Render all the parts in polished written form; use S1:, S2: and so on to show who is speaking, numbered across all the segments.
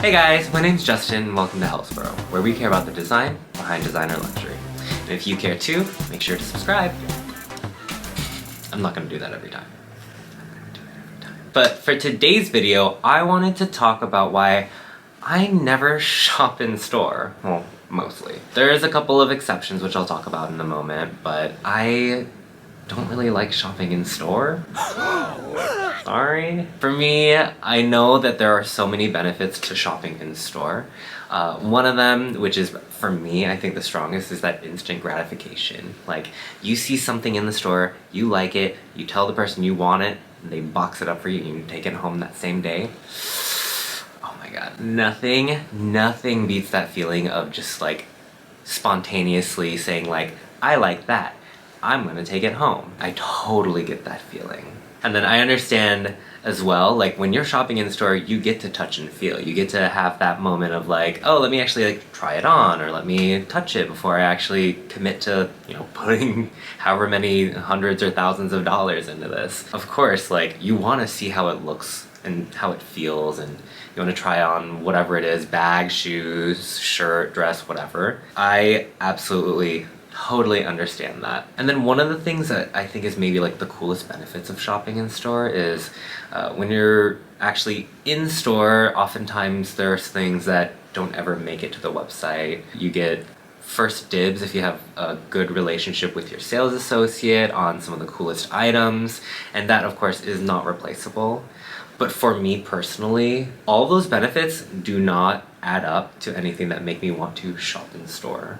S1: Hey guys, my name's Justin and welcome to Hellsboro, where we care about the design behind designer luxury. And if you care too, make sure to subscribe. I'm not gonna do that every time. But for today's video, I wanted to talk about why I never shop in store. Well, mostly. There's a couple of exceptions which I'll talk about in a moment, but I don't really like shopping in store. Sorry. For me, I know that there are so many benefits to shopping in store. One of them, which is for me, I think the strongest, is that instant gratification. Like, you see something in the store, you like it, you tell the person you want it, they box it up for you, and you take it home that same day. Oh my god. Nothing beats that feeling of just like spontaneously saying like, I like that, I'm gonna take it home. I totally get that feeling. And then I understand as well, like when you're shopping in the store, you get to touch and feel. You get to have that moment of like, oh, let me actually like try it on, or let me touch it before I actually commit to, you know, putting however many hundreds or thousands of dollars into this. Of course, like you want to see how it looks and how it feels, and you want to try on whatever it is, bag, shoes, shirt, dress, whatever. I absolutely totally understand that. And then one of the things that I think is maybe like the coolest benefits of shopping in store is when you're actually in store, oftentimes there's things that don't ever make it to the website. You get first dibs if you have a good relationship with your sales associate on some of the coolest items, and that of course is not replaceable. But for me personally, all those benefits do not add up to anything that make me want to shop in store.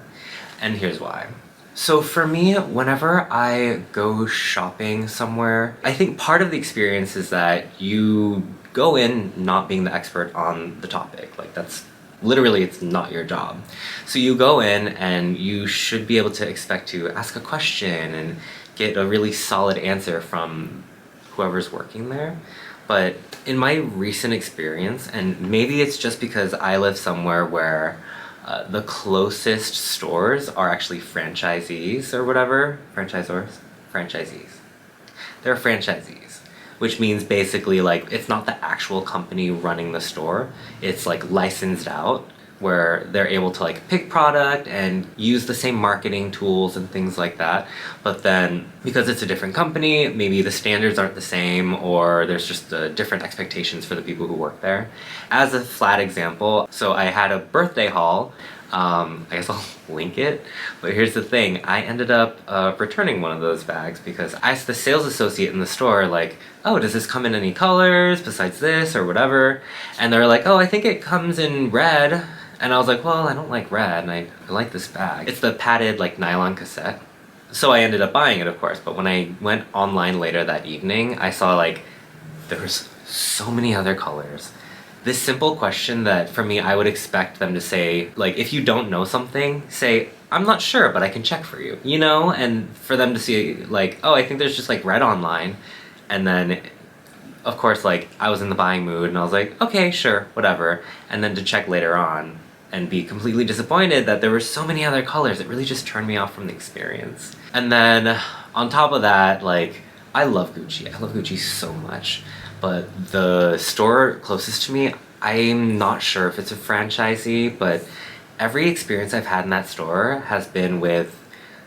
S1: And here's why. So for me, whenever I go shopping somewhere, I think part of the experience is that you go in not being the expert on the topic. Like that's literally, it's not your job. So you go in and you should be able to expect to ask a question and get a really solid answer from whoever's working there. But in my recent experience, and maybe it's just because I live somewhere where the closest stores are actually franchisees or whatever. Franchisees. They're franchisees, which means basically like it's not the actual company running the store. It's like licensed out, where they're able to like pick product and use the same marketing tools and things like that. But then because it's a different company, maybe the standards aren't the same, or there's just different expectations for the people who work there. As a flat example, so I had a birthday haul. I guess I'll link it, but here's the thing. I ended up returning one of those bags because I asked the sales associate in the store like, oh, does this come in any colors besides this or whatever? And they're like, oh, I think it comes in red. And I was like, well, I don't like red, and I like this bag. It's the padded like nylon cassette. So I ended up buying it, of course, but when I went online later that evening, I saw like there was so many other colors. This simple question that for me I would expect them to say, like, if you don't know something, say, I'm not sure, but I can check for you, you know? And for them to see like, oh, I think there's just like red online, and then of course like I was in the buying mood and I was like, okay, sure, whatever, and then to check later on and be completely disappointed that there were so many other colors, it really just turned me off from the experience. And then on top of that, like, I love Gucci. I love Gucci so much, but the store closest to me, I'm not sure if it's a franchisee, but every experience I've had in that store has been with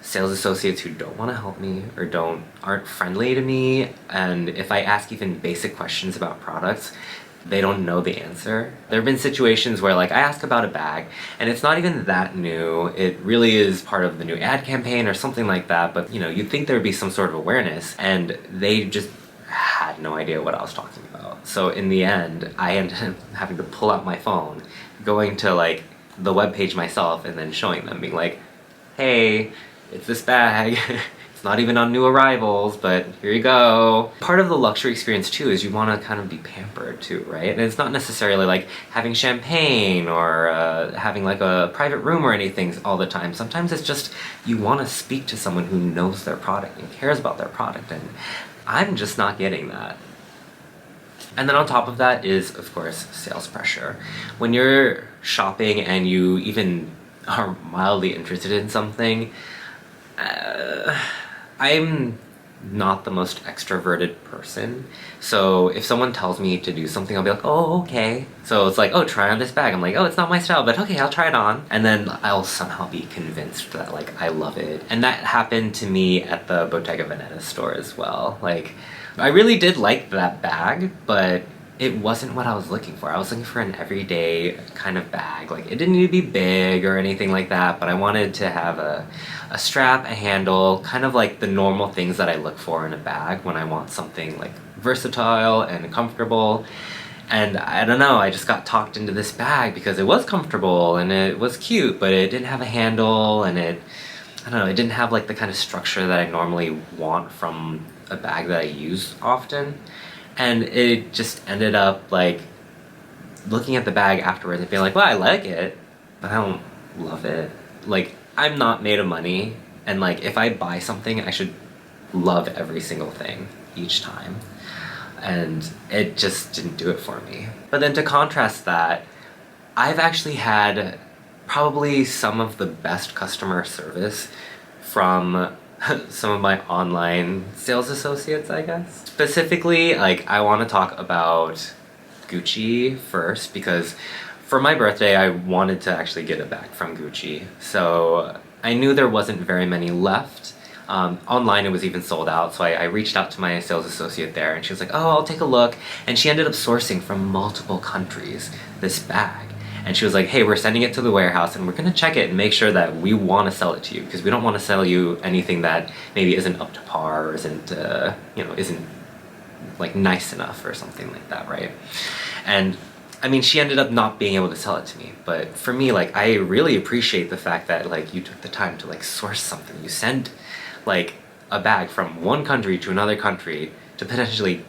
S1: sales associates who don't want to help me or aren't friendly to me, and if I ask even basic questions about products, they don't know the answer. There have been situations where like I ask about a bag and it's not even that new. It really is part of the new ad campaign or something like that, but you know, you'd think there would be some sort of awareness, and they just had no idea what I was talking about. So in the end, I ended up having to pull out my phone, going to like the webpage myself and then showing them, being like, hey, it's this bag. It's not even on new arrivals, but here you go. Part of the luxury experience too is you want to kind of be pampered too, right? And it's not necessarily like having champagne or having like a private room or anything all the time. Sometimes it's just you want to speak to someone who knows their product and cares about their product, and I'm just not getting that. And then on top of that is, of course, sales pressure. When you're shopping and you even are mildly interested in something, I'm not the most extroverted person. So if someone tells me to do something, I'll be like, oh, okay. So it's like, oh, try on this bag. I'm like, oh, it's not my style, but okay, I'll try it on. And then I'll somehow be convinced that like I love it. And that happened to me at the Bottega Veneta store as well. Like, I really did like that bag, but it wasn't what I was looking for. I was looking for an everyday kind of bag. Like, it didn't need to be big or anything like that, but I wanted to have a strap, a handle, kind of like the normal things that I look for in a bag when I want something like versatile and comfortable. And I don't know, I just got talked into this bag because it was comfortable and it was cute, but it didn't have a handle, and I don't know, it didn't have like the kind of structure that I normally want from a bag that I use often. And it just ended up like looking at the bag afterwards and being like, well, I like it, but I don't love it. Like, I'm not made of money, and like if I buy something, I should love every single thing each time. And it just didn't do it for me. But then to contrast that, I've actually had probably some of the best customer service from some of my online sales associates, I guess. Specifically, like, I want to talk about Gucci first, because for my birthday I wanted to actually get a bag from Gucci. So I knew there wasn't very many left. Online it was even sold out, so I reached out to my sales associate there, and she was like, oh, I'll take a look. And she ended up sourcing from multiple countries this bag. And she was like, hey, we're sending it to the warehouse and we're gonna check it and make sure that we want to sell it to you, because we don't want to sell you anything that maybe isn't up to par or isn't, isn't like nice enough or something like that, right? And I mean, she ended up not being able to sell it to me, but for me, like, I really appreciate the fact that like you took the time to like source something. You sent like a bag from one country to another country to potentially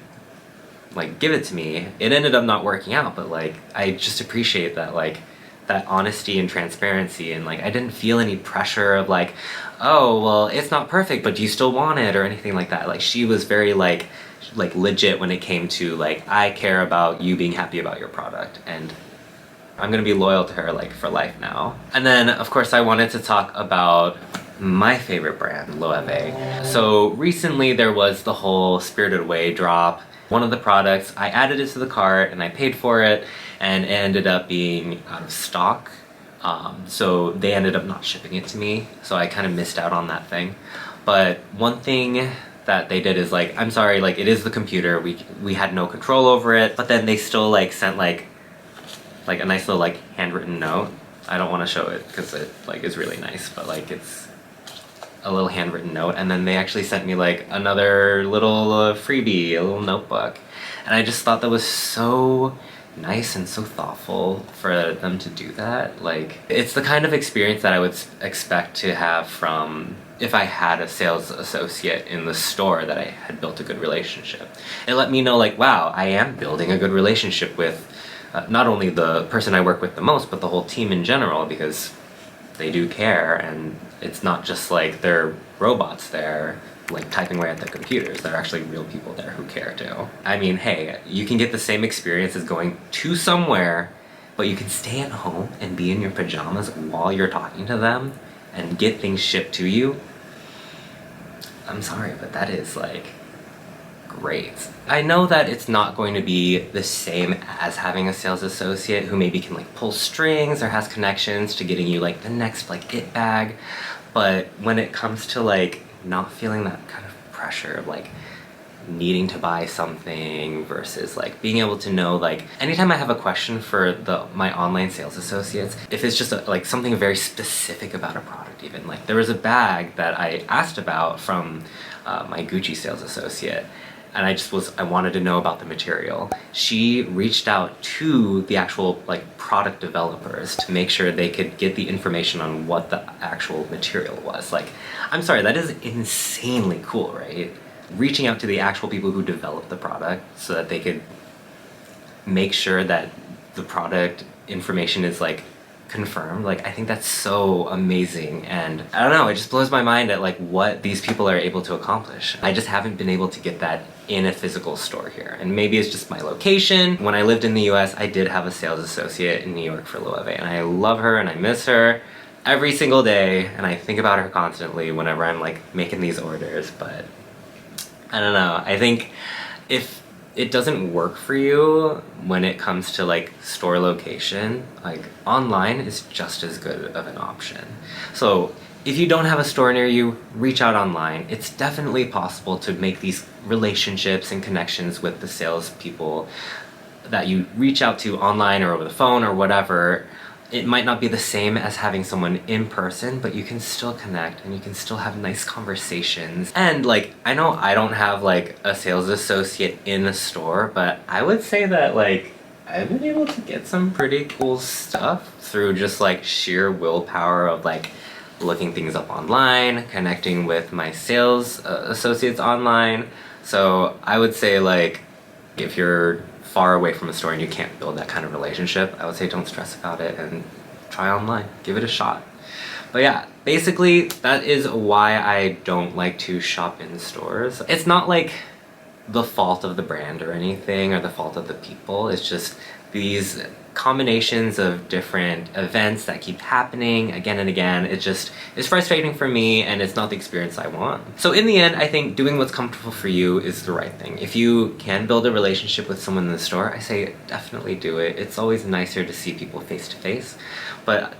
S1: like give it to me. It ended up not working out, but like I just appreciate that, like, that honesty and transparency, and like I didn't feel any pressure of like, oh, well, it's not perfect, but do you still want it, or anything like that. Like, she was very like legit when it came to like, I care about you being happy about your product, and I'm gonna be loyal to her like for life now. And then of course I wanted to talk about my favorite brand, Loewe. So recently there was the whole Spirited Away drop. One of the products, I added it to the cart and I paid for it, and it ended up being out of stock. So they ended up not shipping it to me, so I kind of missed out on that thing. But one thing that they did is like, I'm sorry, like, it is the computer, we had no control over it, but then they still like sent like a nice little like handwritten note. I don't want to show it because it like is really nice, but like it's a little handwritten note, and then they actually sent me like another little freebie, a little notebook, and I just thought that was so nice and so thoughtful for them to do that. Like, it's the kind of experience that I would expect to have from if I had a sales associate in the store that I had built a good relationship. It let me know like, wow, I am building a good relationship with not only the person I work with the most, but the whole team in general, because they do care, and it's not just like they're robots there like typing away at their computers. They're actually real people there who care too. I mean, hey, you can get the same experience as going to somewhere, but you can stay at home and be in your pajamas while you're talking to them and get things shipped to you. I'm sorry, but that is like great. I know that it's not going to be the same as having a sales associate who maybe can like pull strings or has connections to getting you like the next like it bag, but when it comes to like not feeling that kind of pressure of like needing to buy something versus like being able to know, like, anytime I have a question for my online sales associates, if it's just like something very specific about a product, even like there was a bag that I asked about from my Gucci sales associate, and I wanted to know about the material. She reached out to the actual like product developers to make sure they could get the information on what the actual material was. Like, I'm sorry, that is insanely cool, right? Reaching out to the actual people who developed the product so that they could make sure that the product information is like confirmed. Like, I think that's so amazing, and I don't know, it just blows my mind at like what these people are able to accomplish. I just haven't been able to get that in a physical store here, and maybe it's just my location. When I lived in the US, I did have a sales associate in New York for Loewe, and I love her and I miss her every single day, and I think about her constantly whenever I'm like making these orders, but I don't know. I think if it doesn't work for you when it comes to like store location, like online is just as good of an option. So if you don't have a store near you, reach out online. It's definitely possible to make these relationships and connections with the salespeople that you reach out to online or over the phone or whatever. It might not be the same as having someone in person, but you can still connect and you can still have nice conversations. And like, I know I don't have like a sales associate in the store, but I would say that like, I've been able to get some pretty cool stuff through just like sheer willpower of like looking things up online, connecting with my sales associates online. So I would say like, if you're far away from a store and you can't build that kind of relationship, I would say don't stress about it and try online. Give it a shot. But yeah, basically that is why I don't like to shop in stores. It's not like the fault of the brand or anything or the fault of the people. It's just these combinations of different events that keep happening again and again. It's frustrating for me and it's not the experience I want. So in the end, I think doing what's comfortable for you is the right thing. If you can build a relationship with someone in the store, I say definitely do it. It's always nicer to see people face to face. But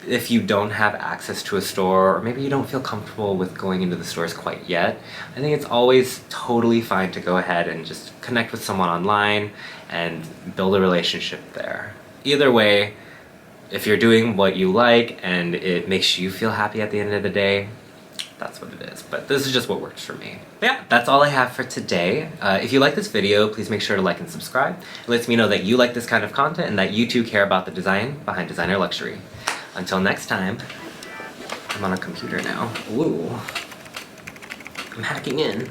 S1: if you don't have access to a store, or maybe you don't feel comfortable with going into the stores quite yet, I think it's always totally fine to go ahead and just connect with someone online and build a relationship there. Either way, if you're doing what you like and it makes you feel happy at the end of the day, that's what it is. But this is just what works for me. But yeah, that's all I have for today. If you like this video, please make sure to like and subscribe. It lets me know that you like this kind of content and that you too care about the design behind designer luxury. Until next time, I'm on a computer now. Ooh, I'm hacking in.